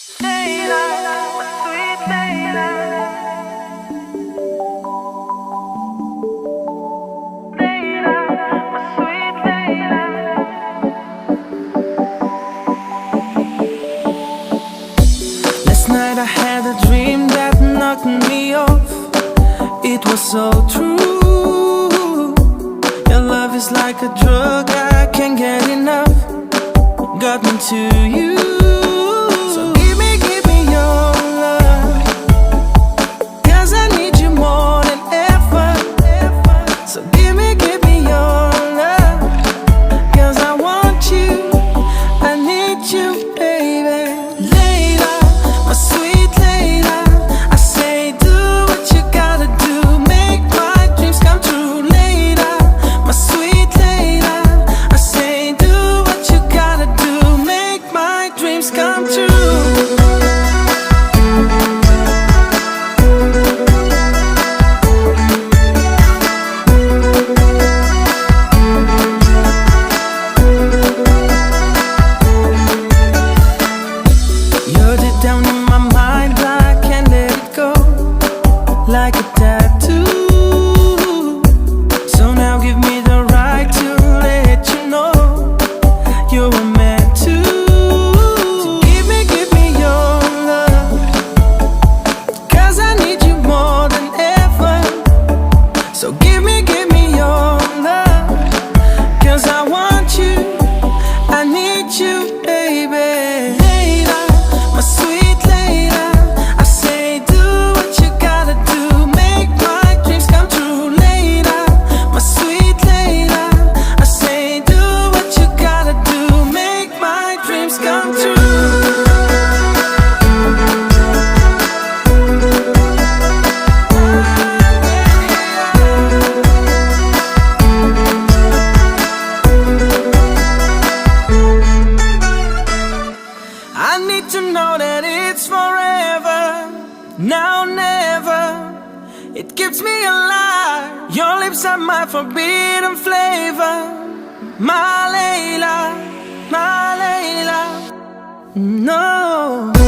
Last night I had a dream that knocked me off. It was so true. Your love is like a drug, I can't get enough. Got me to you. So give me your love, 'cause I need you more than ever. So give me your love, 'cause I want you, I need you, baby. Layla, my sweet Layla, I say do what you gotta do, make my dreams come true. Layla, my sweet Layla, I say do what you gotta do, make my dreams come true. You're deep down in my mind, I can't let it go, like a tattoo. So now give me the right to let you know you were meant to. So give me your love, 'cause I need you more than ever. So give me your love, 'cause I want you, I need you, baby. Layla, my sweet Layla, I say do what you gotta do, make my dreams come true. Layla, my sweet Layla, I say do what you gotta do, make my dreams come true. I need to know that it's forever, now never. It keeps me alive. Your lips are my forbidden flavor. My Layla, no.